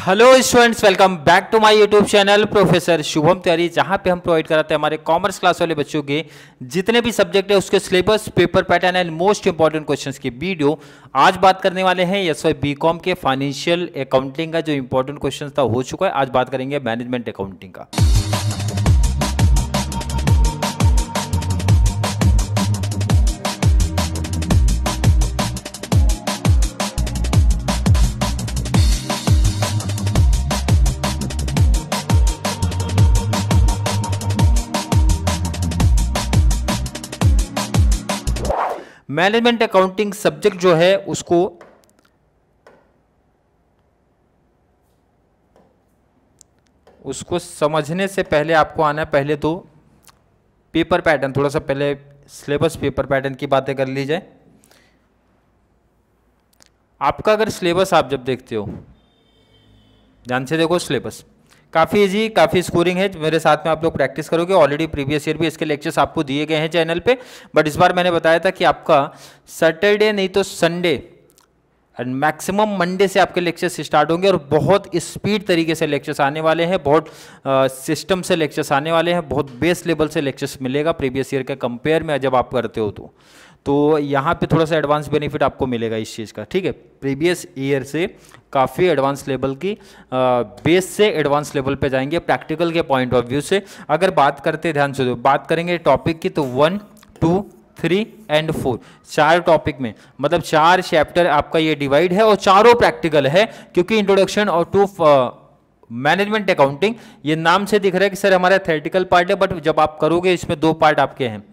Hello students, welcome back to my YouTube channel professor Shubham Tiwari, जहां पे हम प्रोवाइड कराते हैं हमारे कॉमर्स क्लास वाले बच्चों के जितने भी सब्जेक्ट है उसके syllabus, paper pattern and most important questions की वीडियो। आज बात करने वाले हैं एसवाई बीकॉम के फाइनेंशियल अकाउंटिंग का जो इंपॉर्टेंट क्वेश्चन था हो चुका है। आज बात करेंगे मैनेजमेंट अकाउंटिंग का। मैनेजमेंट अकाउंटिंग सब्जेक्ट जो है उसको समझने से पहले आपको आना है पहले तो पेपर पैटर्न, थोड़ा सा पहले सिलेबस पेपर पैटर्न की बातें कर ली जाए। आपका अगर सिलेबस आप जब देखते हो, ध्यान से देखो, सिलेबस काफ़ी इजी, काफ़ी स्कोरिंग है। मेरे साथ में आप लोग प्रैक्टिस करोगे। ऑलरेडी प्रीवियस ईयर भी इसके लेक्चर्स आपको दिए गए हैं चैनल पे, बट इस बार मैंने बताया था कि आपका सैटरडे नहीं तो संडे एंड मैक्सिमम मंडे से आपके लेक्चर्स स्टार्ट होंगे और बहुत स्पीड तरीके से लेक्चर्स आने वाले हैं, बहुत सिस्टम से लेक्चर्स आने वाले हैं, बहुत बेस लेवल से लेक्चर्स मिलेगा प्रीवियस ईयर के कंपेयर में जब आप करते हो तो यहाँ पे थोड़ा सा एडवांस बेनिफिट आपको मिलेगा इस चीज़ का, ठीक है। प्रीवियस ईयर से काफ़ी एडवांस लेवल की बेस से एडवांस लेवल पे जाएंगे प्रैक्टिकल के पॉइंट ऑफ व्यू से। अगर बात करते, ध्यान से बात करेंगे टॉपिक की, तो 1, 2, 3 एंड 4 चार टॉपिक में, मतलब 4 चैप्टर आपका ये डिवाइड है और चारों प्रैक्टिकल है, क्योंकि इंट्रोडक्शन और टू मैनेजमेंट अकाउंटिंग ये नाम से दिख रहा है कि सर हमारा थ्योरेटिकल पार्ट है, बट जब आप करोगे इसमें 2 पार्ट आपके हैं।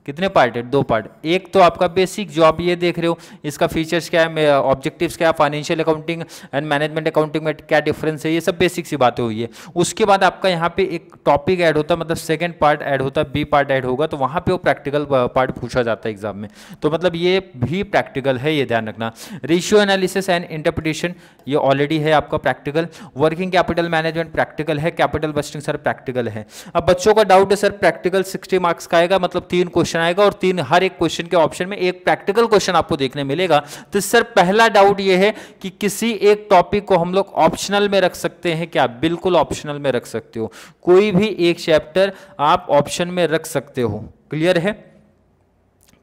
कितने पार्ट है? 2 पार्ट। एक तो आपका बेसिक जो आप ये देख रहे हो, इसका फीचर्स क्या है, ऑब्जेक्टिव्स क्या है, financial accounting and management accounting में क्या डिफरेंस है, ये सब बेसिक सी बातें हुई है। उसके बाद आपका यहाँ पे एक टॉपिक ऐड होता है, मतलब सेकंड पार्ट ऐड होता है, बी पार्ट ऐड होगा, तो वहाँ पे वो प्रैक्टिकल पार्ट पूछा जाता है एग्जाम में। तो मतलब ये भी प्रैक्टिकल है, ये ध्यान रखना। रेशियो एनालिसिस एंड इंटरप्रिटेशन ये ऑलरेडी है आपका practical. Working capital management practical है। कैपिटल बस्टिंग सर प्रैक्टिकल है। अब बच्चों का डाउट है सर प्रैक्टिकल 60 मार्क्स का आएगा, मतलब 3 क्वेश्चन आएगा और 3 हर एक क्वेश्चन के ऑप्शन में एक प्रैक्टिकल क्वेश्चन आपको देखने मिलेगा। तो सर पहला डाउट यह है कि किसी एक टॉपिक को हम लोग ऑप्शनल में रख सकते हैं क्या? बिल्कुल ऑप्शनल में रख सकते हो, कोई भी एक चैप्टर आप ऑप्शन में रख सकते हो। क्लियर है?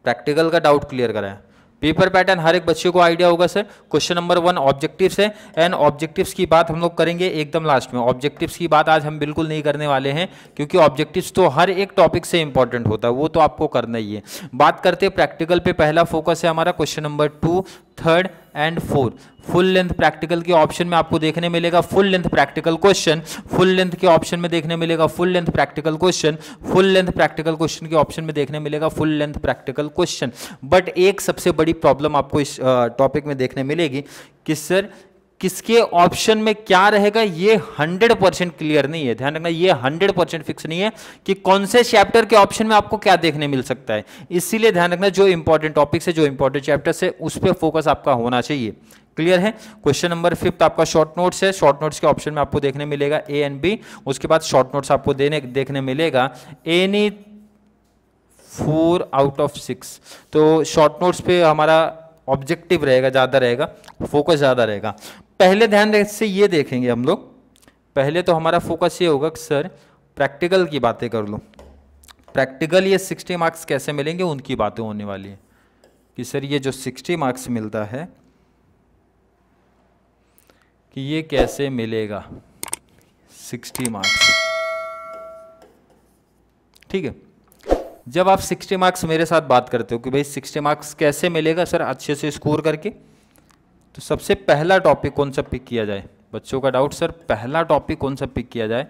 प्रैक्टिकल का डाउट क्लियर कराया। पेपर पैटर्न हर एक बच्चे को आइडिया होगा सर। क्वेश्चन नंबर 1 ऑब्जेक्टिव्स है, एंड ऑब्जेक्टिव्स की बात हम लोग करेंगे एकदम लास्ट में। ऑब्जेक्टिव्स की बात आज हम बिल्कुल नहीं करने वाले हैं, क्योंकि ऑब्जेक्टिव्स तो हर एक टॉपिक से इंपॉर्टेंट होता है, वो तो आपको करना ही है। बात करते हैं प्रैक्टिकल पे, पहला फोकस है हमारा question number 2, 3 and 4। Full length practical के ऑप्शन में आपको देखने मिलेगा full length practical question, full length के ऑप्शन में देखने मिलेगा full length practical question, full length practical question के ऑप्शन में देखने मिलेगा full length practical question. But एक सबसे बड़ी प्रॉब्लम आपको इस टॉपिक में देखने मिलेगी कि सर किसके ऑप्शन में क्या रहेगा, ये 100% क्लियर नहीं है। ध्यान रखना, ये 100% फिक्स नहीं है कि कौन से चैप्टर के ऑप्शन में आपको क्या देखने मिल सकता है। इसीलिए ध्यान रखना, जो इंपॉर्टेंट टॉपिक्स है, जो इंपॉर्टेंट चैप्टर्स है, उस पर फोकस आपका होना चाहिए। क्लियर है? क्वेश्चन नंबर 5 आपका शॉर्ट नोट्स है। शॉर्ट नोट्स के ऑप्शन में आपको देखने मिलेगा ए एंड बी। उसके बाद शॉर्ट नोट्स आपको देखने मिलेगा एनी 4 आउट ऑफ 6। तो शॉर्ट नोट्स पे हमारा ऑब्जेक्टिव रहेगा, ज़्यादा रहेगा, फोकस ज़्यादा रहेगा। पहले ध्यान से ये देखेंगे हम लोग, पहले तो हमारा फोकस ये होगा कि सर प्रैक्टिकल की बातें कर लो। प्रैक्टिकल ये 60 मार्क्स कैसे मिलेंगे, उनकी बातें होने वाली है कि सर ये जो 60 मार्क्स मिलता है कि ये कैसे मिलेगा 60 मार्क्स। ठीक है, जब आप 60 मार्क्स मेरे साथ बात करते हो कि भाई 60 मार्क्स कैसे मिलेगा सर अच्छे से स्कोर करके, तो सबसे पहला टॉपिक कौन सा पिक किया जाए? बच्चों का डाउट सर पहला टॉपिक कौन सा पिक किया जाए?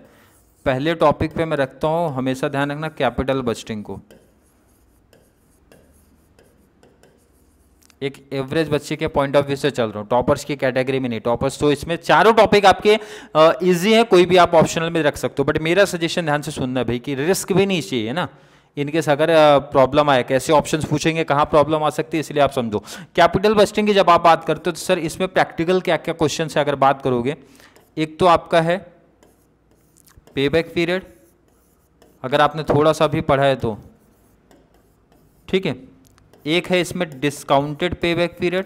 पहले टॉपिक पे मैं रखता हूँ, हमेशा ध्यान रखना, कैपिटल बस्टिंग को। एक एवरेज बच्चे के पॉइंट ऑफ व्यू से चल रहा हूँ, टॉपर्स की कैटेगरी में नहीं। टॉपर्स तो इसमें चारों टॉपिक आपके इजी हैं, कोई भी आप ऑप्शनल में रख सकते हो, बट मेरा सजेशन ध्यान से सुनना भाई कि रिस्क भी नहीं चाहिए ना। इनकेस अगर प्रॉब्लम आए, कैसे ऑप्शंस पूछेंगे, कहाँ प्रॉब्लम आ सकती है, इसलिए आप समझो। कैपिटल बस्टिंग की जब आप बात करते हो तो सर इसमें प्रैक्टिकल क्या क्या क्वेश्चन है अगर बात करोगे, एक तो आपका है पेबैक पीरियड, अगर आपने थोड़ा सा भी पढ़ा है तो ठीक है। एक है इसमें डिस्काउंटेड पेबैक पीरियड,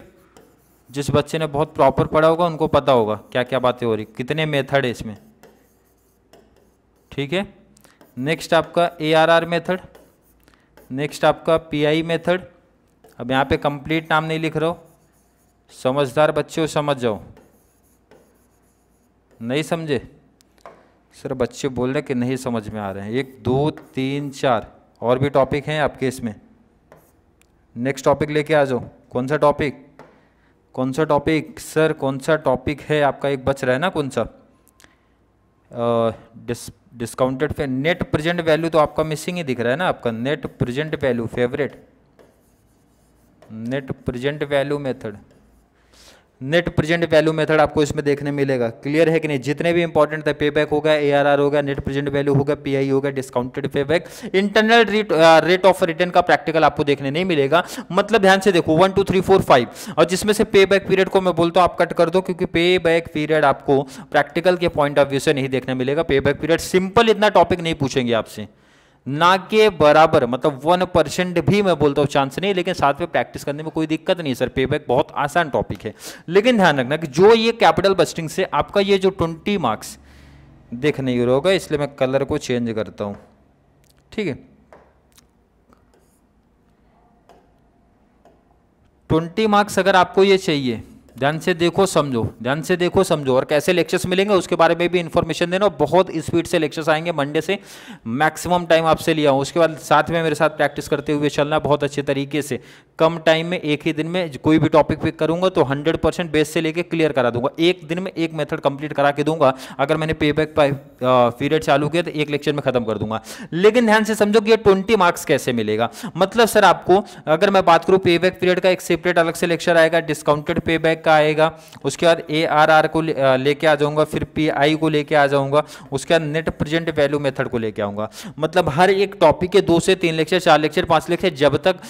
जिस बच्चे ने बहुत प्रॉपर पढ़ा होगा उनको पता होगा क्या क्या बातें हो रही, कितने मेथड है इसमें। ठीक है, नेक्स्ट आपका ARR मेथड, नेक्स्ट आपका PI मेथड। अब यहाँ पे कंप्लीट नाम नहीं लिख रहा हो, समझदार बच्चे हो समझ जाओ। नहीं समझे सर, बच्चे बोल रहे कि नहीं समझ में आ रहे हैं। 1 2 3 4 और भी टॉपिक हैं आपके इसमें। नेक्स्ट टॉपिक लेके आ जाओ। कौन सा टॉपिक, कौन सा टॉपिक सर, कौन सा टॉपिक है आपका? एक बच रहा है ना, कौन सा? Discounted pay net present value तो आपका मिसिंग ही दिख रहा है ना आपका। Net present value favourite, net present value method, net present value method आपको इसमें देखने मिलेगा। क्लियर है कि नहीं? जितने भी इंपॉर्टेंट थे, पे बैक होगा, ARR होगा, नेट प्रेजेंट वैल्यू होगा, PI होगा, discounted pay back, internal rate of return का प्रैक्टिकल आपको देखने नहीं मिलेगा। मतलब ध्यान से देखो 1 2 3 4 5, और जिसमें से पे बैक पीरियड को मैं बोलता हूं आप कट कर दो, क्योंकि पे बैक पीरियड आपको प्रैक्टिकल के पॉइंट ऑफ व्यू से नहीं देखने मिलेगा। पे बैक पीरियड सिंपल इतना टॉपिक नहीं पूछेंगे आपसे, ना के बराबर, मतलब 1% भी मैं बोलता हूँ चांस नहीं, लेकिन साथ में प्रैक्टिस करने में कोई दिक्कत नहीं सर। पेबैक बहुत आसान टॉपिक है, लेकिन ध्यान रखना कि जो ये कैपिटल बस्टिंग से आपका ये जो 20 मार्क्स दिख नहीं होगा, इसलिए मैं कलर को चेंज करता हूँ। ठीक है, 20 मार्क्स अगर आपको ये चाहिए, ध्यान से देखो समझो, ध्यान से देखो समझो, और कैसे लेक्चर्स मिलेंगे उसके बारे में भी इन्फॉर्मेशन देना। बहुत स्पीड से लेक्चर्स आएंगे मंडे से, मैक्सिमम टाइम आपसे लिया हूँ। उसके बाद साथ में मेरे साथ प्रैक्टिस करते हुए चलना बहुत अच्छे तरीके से। कम टाइम में एक ही दिन में कोई भी टॉपिक पिक करूंगा तो 100% बेस से लेके क्लियर करा दूंगा। एक दिन में एक मेथड कंप्लीट करा के दूंगा। अगर मैंने पे बैक पीरियड चालू किया तो एक लेक्चर में खत्म कर दूंगा। लेकिन ध्यान से समझो कि ये 20 मार्क्स कैसे मिलेगा। मतलब सर आपको, अगर मैं बात करूं पे बैक पीरियड का एक सेपरेट अलग से लेक्चर आएगा, डिस्काउंटेड पे बैक का आएगा, उसके बाद ARR को लेके आ जाऊंगा, फिर PI को लेके आ जाऊंगा, उसके बाद नेट प्रेजेंट वैल्यू मेथड को लेके आऊंगा। मतलब हर एक टॉपिक के 2 से 3 लेक्चर, 4 लेक्चर, 5 लेक्चर, जब तक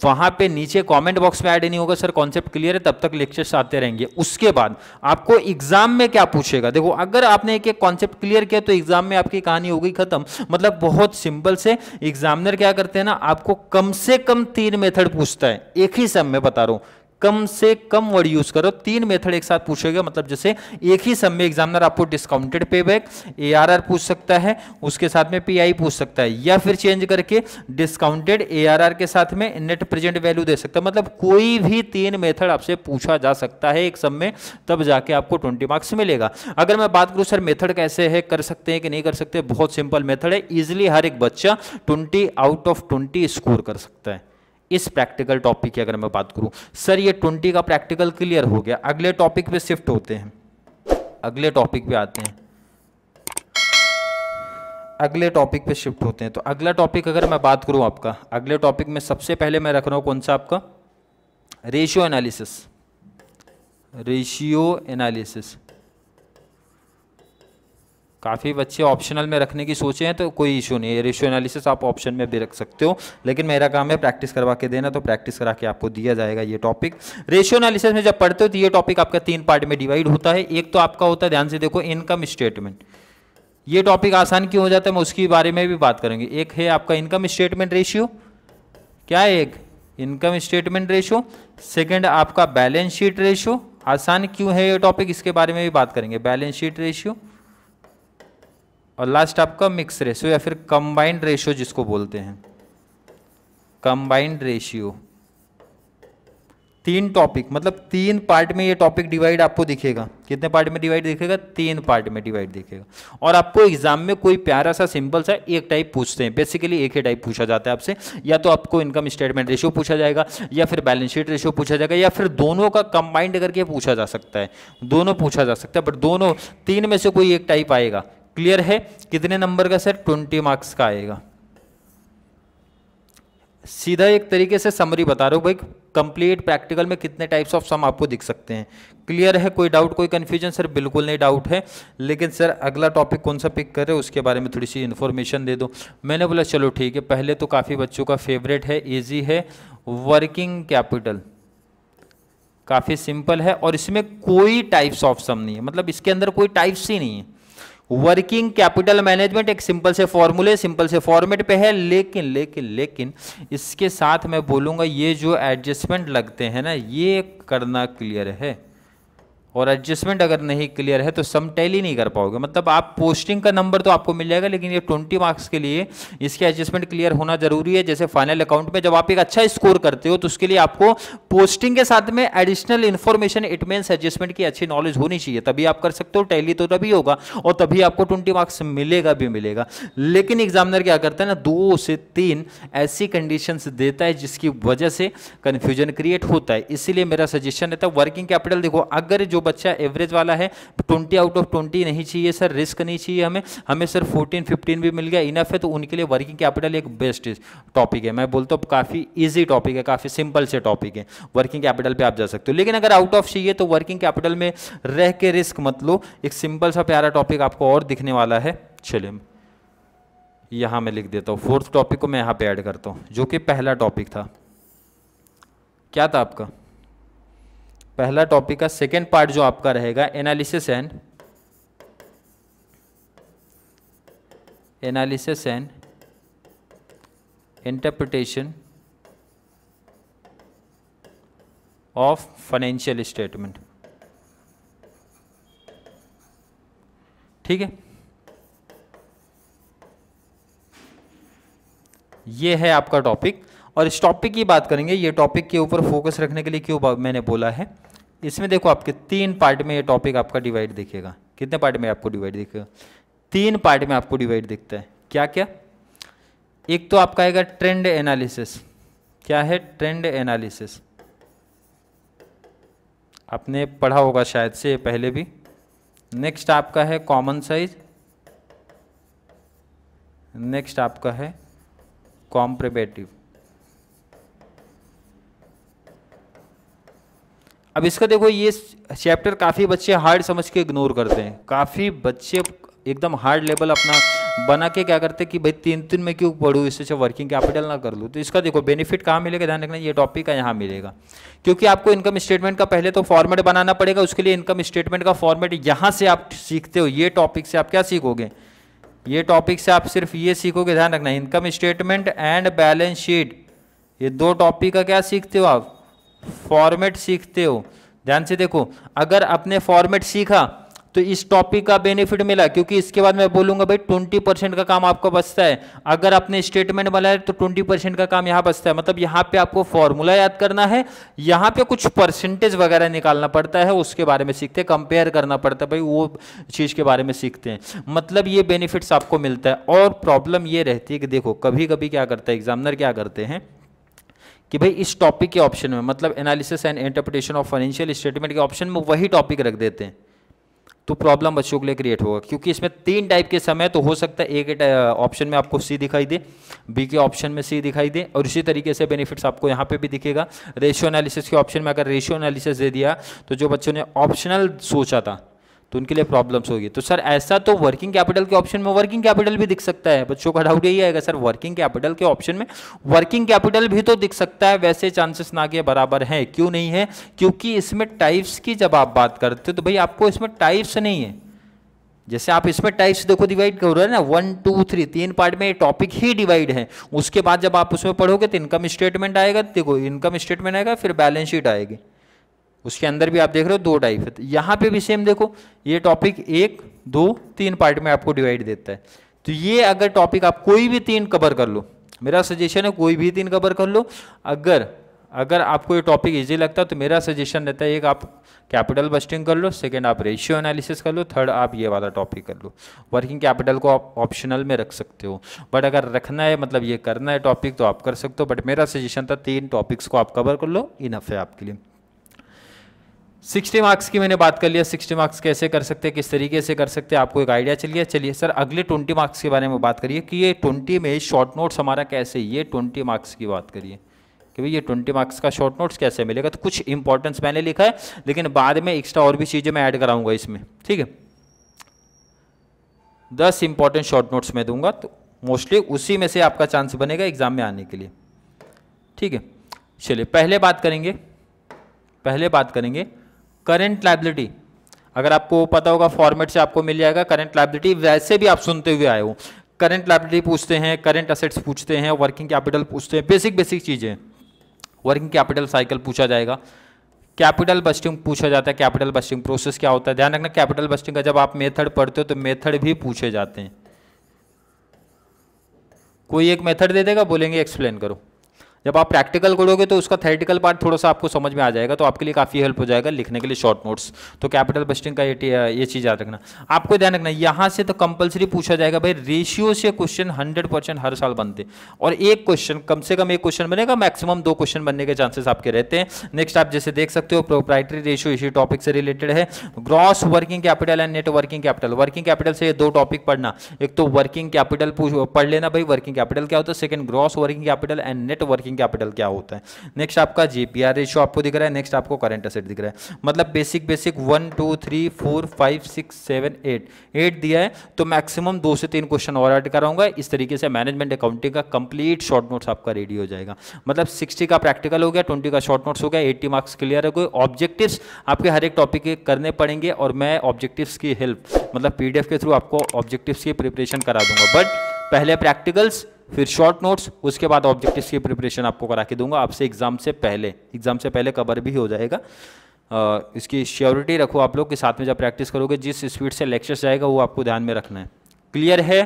वहां पे नीचे कमेंट बॉक्स में ऐड नहीं होगा सर कॉन्सेप्ट क्लियर है, तब तक लेक्चर्स आते रहेंगे। उसके बाद आपको एग्जाम में क्या पूछेगा, देखो अगर आपने एक एक कॉन्सेप्ट क्लियर किया तो एग्जाम में आपकी कहानी हो गई खत्म। मतलब बहुत सिंपल से एग्जामिनर क्या करते हैं ना, आपको कम से कम 3 मेथड पूछता है एक ही सम में, बता रहा हूं कम से कम वर्ड यूज करो, 3 मेथड एक साथ पूछेगा। मतलब जैसे एक ही सम में एग्जामिनर आपको डिस्काउंटेड पे बैक, ARR पूछ सकता है, उसके साथ में PI पूछ सकता है, या फिर चेंज करके डिस्काउंटेड ARR के साथ में नेट प्रेजेंट वैल्यू दे सकता है। मतलब कोई भी 3 मेथड आपसे पूछा जा सकता है एक सम में, तब जाके आपको 20 मार्क्स मिलेगा। अगर मैं बात करूं सर मेथड कैसे है, कर सकते हैं कि नहीं कर सकते, बहुत सिंपल मेथड है। इजिली हर एक बच्चा 20 आउट ऑफ 20 स्कोर कर सकता है। इस प्रैक्टिकल टॉपिक की अगर मैं बात करूं सर, ये 20 का प्रैक्टिकल क्लियर हो गया। अगले टॉपिक पे शिफ्ट होते हैं, अगले टॉपिक पे आते हैं, अगले टॉपिक पे शिफ्ट होते हैं। तो अगला टॉपिक अगर मैं बात करूं आपका, अगले टॉपिक में सबसे पहले मैं रख रहा हूं कौन सा आपका, रेशियो एनालिसिस। रेशियो एनालिसिस काफ़ी बच्चे ऑप्शनल में रखने की सोचे हैं, तो कोई इशू नहीं है, रेशियो एनालिसिस आप ऑप्शन में भी रख सकते हो। लेकिन मेरा काम है प्रैक्टिस करवा के देना, तो प्रैक्टिस करा के आपको दिया जाएगा ये टॉपिक। रेशियो एनालिसिस में जब पढ़ते हो तो ये टॉपिक आपका 3 पार्ट में डिवाइड होता है। एक तो आपका होता है, ध्यान से देखो, इनकम स्टेटमेंट। ये टॉपिक आसान क्यों हो जाता है, मैं उसके बारे में भी बात करेंगे। एक है आपका इनकम स्टेटमेंट रेशियो, क्या है एक इनकम स्टेटमेंट रेशियो। सेकेंड आपका बैलेंस शीट रेशियो। आसान क्यों है ये टॉपिक, इसके बारे में भी बात करेंगे, बैलेंस शीट रेशियो। और लास्ट आपका मिक्स रेशियो या फिर कंबाइंड रेशियो जिसको बोलते हैं, कंबाइंड रेशियो। 3 टॉपिक, मतलब 3 पार्ट में ये टॉपिक डिवाइड आपको दिखेगा। कितने पार्ट में डिवाइड दिखेगा, 3 पार्ट में डिवाइड दिखेगा। और आपको एग्जाम में कोई प्यारा सा सिंपल सा एक टाइप पूछते हैं, बेसिकली एक ही टाइप पूछा जाता है आपसे। या तो आपको इनकम स्टेटमेंट रेशियो पूछा जाएगा, या फिर बैलेंस शीट रेशियो पूछा जाएगा, या फिर दोनों का कंबाइंड करके पूछा जा सकता है। दोनों पूछा जा सकता है, बट दोनों 3 में से कोई एक टाइप आएगा। क्लियर है? कितने नंबर का सर, 20 मार्क्स का आएगा। सीधा एक तरीके से समरी बता रहा हूं भाई, कंप्लीट प्रैक्टिकल में कितने टाइप्स ऑफ सम आपको दिख सकते हैं। क्लियर है? कोई डाउट, कोई कंफ्यूजन? सर बिल्कुल नहीं डाउट है। लेकिन सर अगला टॉपिक कौन सा पिक कर रहे हो उसके बारे में थोड़ी सी इन्फॉर्मेशन दे दो। मैंने बोला चलो ठीक है। पहले तो काफ़ी बच्चों का फेवरेट है, इजी है, वर्किंग कैपिटल। काफ़ी सिंपल है और इसमें कोई टाइप्स ऑफ सम नहीं है, मतलब इसके अंदर कोई टाइप्स ही नहीं है। वर्किंग कैपिटल मैनेजमेंट एक सिंपल से फॉर्मूले, सिंपल से फॉर्मेट पे है, लेकिन लेकिन लेकिन इसके साथ मैं बोलूँगा ये जो एडजस्टमेंट लगते हैं ना, ये करना क्लियर है। और एडजस्टमेंट अगर नहीं क्लियर है तो सम टैली नहीं कर पाओगे। मतलब आप पोस्टिंग का नंबर तो आपको मिल जाएगा, लेकिन ये 20 मार्क्स के लिए इसके एडजस्टमेंट क्लियर होना जरूरी है। जैसे फाइनल अकाउंट में जब आप एक अच्छा स्कोर करते हो तो उसके लिए आपको पोस्टिंग के साथ में additional information, it means adjustment की अच्छी नॉलेज होनी चाहिए, तभी आप कर सकते हो। टैली तो तभी होगा और तभी आपको 20 मार्क्स मिलेगा भी मिलेगा। लेकिन एग्जामिनर क्या करता है ना, 2 से 3 ऐसी कंडीशंस देता है जिसकी वजह से कंफ्यूजन क्रिएट होता है। इसीलिए मेरा सजेशन रहता है वर्किंग कैपिटल, देखो अगर जो बच्चा एवरेज वाला है 20 आउट ऑफ 20 नहीं चाहिए सर, रिस्क नहीं चाहिए हमें सर 14-15 भी मिल गया इनफ है, तो उनके लिए वर्किंग कैपिटल एक बेस्ट टॉपिक है। मैं बोलता हूँ काफ़ी इजी टॉपिक है, काफ़ी सिंपल से टॉपिक है, वर्किंग कैपिटल पे आप जा सकते हो। लेकिन अगर आउट ऑफ चाहिए तो वर्किंग कैपिटल में रह के रिस्क मत लो, एक सिंपल सा प्यारा टॉपिक आपको और दिखने वाला है। चलिए यहाँ मैं लिख देता हूँ, 4th टॉपिक को मैं यहाँ पे ऐड करता हूँ, जो कि पहला टॉपिक था। क्या था आपका पहला टॉपिक का सेकेंड पार्ट जो आपका रहेगा, analysis and interpretation of financial statement. ठीक है, ये है आपका टॉपिक। और इस टॉपिक की बात करेंगे, ये टॉपिक के ऊपर फोकस रखने के लिए क्यों मैंने बोला है, इसमें देखो आपके 3 पार्ट में ये टॉपिक आपका डिवाइड दिखेगा। कितने पार्ट में आपको डिवाइड दिखेगा? 3 पार्ट में आपको डिवाइड दिखता है। क्या क्या? एक तो आपका आएगा ट्रेंड एनालिसिस। क्या है ट्रेंड एनालिसिस? आपने पढ़ा होगा शायद से पहले भी। नेक्स्ट आपका है कॉमन साइज, नेक्स्ट आपका है कॉम्परेटिव। अब इसका देखो, ये चैप्टर काफ़ी बच्चे हार्ड समझ के इग्नोर करते हैं। काफ़ी बच्चे एकदम हार्ड लेवल अपना बना के क्या करते हैं कि भाई 3 में क्यों पढ़ूँ, इससे अच्छा वर्किंग कैपिटल ना कर लूँ। तो इसका देखो बेनिफिट कहाँ मिलेगा, ध्यान रखना, ये टॉपिक का यहाँ मिलेगा। क्योंकि आपको इनकम स्टेटमेंट का पहले तो फॉर्मेट बनाना पड़ेगा, उसके लिए इनकम स्टेटमेंट का फॉर्मेट यहाँ से आप सीखते हो। ये टॉपिक से आप क्या सीखोगे, ये टॉपिक से आप सिर्फ ये सीखोगे, ध्यान रखना, income statement and balance sheet, ये 2 टॉपिक का क्या सीखते हो आप, फॉर्मेट सीखते हो। ध्यान से देखो, अगर आपने फॉर्मेट सीखा तो इस टॉपिक का बेनिफिट मिला, क्योंकि इसके बाद मैं बोलूंगा भाई 20% का काम आपका बचता है। अगर आपने स्टेटमेंट बनाया तो 20% का काम यहाँ बचता है। मतलब यहाँ पे आपको फॉर्मूला याद करना है, यहाँ पे कुछ परसेंटेज वगैरह निकालना पड़ता है, उसके बारे में सीखते हैं, कंपेयर करना पड़ता है, भाई वो चीज़ के बारे में सीखते हैं। मतलब ये बेनिफिट्स आपको मिलता है। और प्रॉब्लम ये रहती है कि देखो कभी कभी क्या करता है एग्जामिनर, क्या करते हैं कि भाई इस टॉपिक के ऑप्शन में, मतलब analysis and interpretation of financial statement के ऑप्शन में वही टॉपिक रख देते हैं, तो प्रॉब्लम बच्चों के लिए क्रिएट होगा। क्योंकि इसमें 3 टाइप के समय, तो हो सकता है एक ऑप्शन में आपको सी दिखाई दे, बी के ऑप्शन में सी दिखाई दे, और इसी तरीके से बेनिफिट्स आपको यहाँ पे भी दिखेगा। रेशियो एनालिसिस के ऑप्शन में अगर रेशियो एनालिसिस दे दिया तो जो बच्चों ने ऑप्शनल सोचा था तो उनके लिए प्रॉब्लम्स होगी। तो सर ऐसा तो वर्किंग कैपिटल के ऑप्शन में वर्किंग कैपिटल भी दिख सकता है। बच्चों का डाउट यही आएगा, सर वर्किंग कैपिटल के ऑप्शन में वर्किंग कैपिटल भी तो दिख सकता है, वैसे चांसेस ना के बराबर हैं। क्यों नहीं है? क्योंकि इसमें टाइप्स की जब आप बात करते हो तो भाई आपको इसमें टाइप्स नहीं है। जैसे आप इसमें टाइप्स देखो डिवाइड कर रहे हैं ना, 1 2 3 3 पार्ट में टॉपिक ही डिवाइड है। उसके बाद जब आप उसमें पढ़ोगे तो इनकम स्टेटमेंट आएगा, देखो इनकम स्टेटमेंट आएगा, फिर बैलेंस शीट आएगी, उसके अंदर भी आप देख रहे हो 2 टाइप है। यहाँ पे भी सेम देखो, ये टॉपिक 1 2 3 पार्ट में आपको डिवाइड देता है। तो ये अगर टॉपिक आप कोई भी 3 कवर कर लो, मेरा सजेशन है कोई भी 3 कवर कर लो। अगर आपको ये टॉपिक इजी लगता है तो मेरा सजेशन रहता है, एक आप कैपिटल बस्टिंग कर लो, सेकंड आप रेशियो एनालिसिस कर लो, थर्ड आप ये वाला टॉपिक कर लो। वर्किंग कैपिटल को आप ऑप्शनल में रख सकते हो, बट अगर रखना है, मतलब ये करना है टॉपिक, तो आप कर सकते हो। बट मेरा सजेशन था 3 टॉपिक्स को आप कवर कर लो, इनफ है आपके लिए। 60 मार्क्स की मैंने बात कर लिया, 60 मार्क्स कैसे कर सकते हैं, किस तरीके से कर सकते हैं, आपको एक आइडिया चलिए। चलिए सर अगले 20 मार्क्स के बारे में बात करिए कि ये 20 में शॉर्ट नोट्स हमारा कैसे, ये 20 मार्क्स की बात करिए कि भाई ये 20 मार्क्स का शॉर्ट नोट्स कैसे मिलेगा। तो कुछ इंपॉर्टेंस मैंने लिखा है, लेकिन बाद में एक्स्ट्रा और भी चीज़ें मैं ऐड कराऊंगा इसमें, ठीक है। 10 इंपॉर्टेंट शॉर्ट नोट्स मैं दूंगा, तो मोस्टली उसी में से आपका चांस बनेगा एग्जाम में आने के लिए, ठीक है। चलिए पहले बात करेंगे करंट लायबिलिटी। अगर आपको पता होगा फॉर्मेट से आपको मिल जाएगा। करंट लायबिलिटी वैसे भी आप सुनते हुए आए हो, करंट लायबिलिटी पूछते हैं, करंट असेट्स पूछते हैं, वर्किंग कैपिटल पूछते हैं, बेसिक बेसिक चीज़ें। वर्किंग कैपिटल साइकिल पूछा जाएगा, कैपिटल बस्टिंग पूछा जाता है, कैपिटल बस्टिंग प्रोसेस क्या होता है। ध्यान रखना कैपिटल बस्टिंग का जब आप मेथड पढ़ते हो तो मेथड भी पूछे जाते हैं। कोई एक मेथड दे देगा, बोलेंगे एक्सप्लेन करो। जब आप प्रैक्टिकल करोगे तो उसका थ्योरेटिकल पार्ट थोड़ा सा आपको समझ में आ जाएगा, तो आपके लिए काफ़ी हेल्प हो जाएगा लिखने के लिए शॉर्ट नोट्स। तो कैपिटल बस्टिंग का ये चीज़ याद रखना। आपको ध्यान रखना यहाँ से तो कंपलसरी पूछा जाएगा भाई, रेशियो से क्वेश्चन 100% हर साल बनते, और एक क्वेश्चन कम से कम एक क्वेश्चन बनेगा, मैक्सिमम 2 क्वेश्चन बनने के चांसेस आपके रहते हैं। नेक्स्ट आप जैसे देख सकते हो प्रोप्राइटरी रेशियो इसी टॉपिक से रिलेटेड है। Gross working capital and net working capital, working capital से ये 2 टॉपिक पढ़ना। एक तो वर्किंग कैपिटल पढ़ लेना भाई, वर्किंग कैपिटल क्या होता है। Second gross working capital and net working capital क्या होता है। नेक्स्ट आपका जीपीआर रेशियो आपको दिख रहा है, नेक्स्ट आपको करंट एसेट दिख रहा है। मतलब बेसिक 1 2 3 4 5 6 7 8 दिया है, तो मैक्सिमम 2 से 3 क्वेश्चन और ऐड कराऊंगा। इस तरीके से मैनेजमेंट अकाउंटिंग का कंप्लीट शॉर्ट नोट्स आपका रेडी हो जाएगा। मतलब 60 का प्रैक्टिकल हो गया, 20 का शॉर्ट नोट्स हो गया, 80 मार्क्स क्लियर है। कोई ऑब्जेक्टिव्स आपके हर एक टॉपिक के करने पड़ेंगे, और मैं ऑब्जेक्टिव्स की हेल्प मतलब पीडीएफ के थ्रू आपको ऑब्जेक्टिव्स की प्रिपरेशन करा दूंगा। बट पहले प्रैक्टिकल्स, फिर शॉर्ट नोट्स, उसके बाद ऑब्जेक्टिव्स की प्रिपरेशन आपको करा के दूंगा आपसे एग्जाम से पहले कवर भी हो जाएगा। इसकी श्योरिटी रखो आप लोग के साथ में। जब प्रैक्टिस करोगे जिस स्पीड से लेक्चर्स जाएगा वो आपको ध्यान में रखना है। क्लियर है?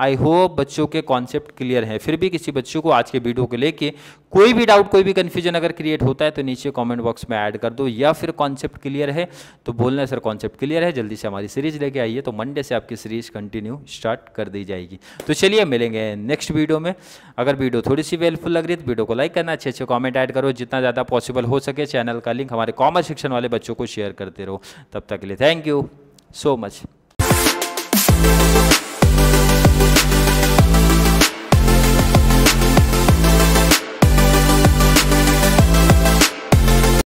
आई होप बच्चों के कॉन्सेप्ट क्लियर है। फिर भी किसी बच्चों को आज के वीडियो को लेके कोई भी डाउट, कोई भी कन्फ्यूजन अगर क्रिएट होता है तो नीचे कमेंट बॉक्स में ऐड कर दो, या फिर कॉन्सेप्ट क्लियर है तो बोलना है सर कॉन्सेप्ट क्लियर है, जल्दी से हमारी सीरीज लेके आइए। तो मंडे से आपकी सीरीज कंटिन्यू स्टार्ट कर दी जाएगी। तो चलिए मिलेंगे नेक्स्ट वीडियो में। अगर वीडियो थोड़ी सी हेल्पफुल लग रही है तो वीडियो को लाइक करना, अच्छे अच्छे कॉमेंट ऐड करो, जितना ज़्यादा पॉसिबल हो सके चैनल का लिंक हमारे कॉमर्स सेक्शन वाले बच्चों को शेयर करते रहो। तब तक के लिए थैंक यू सो मच।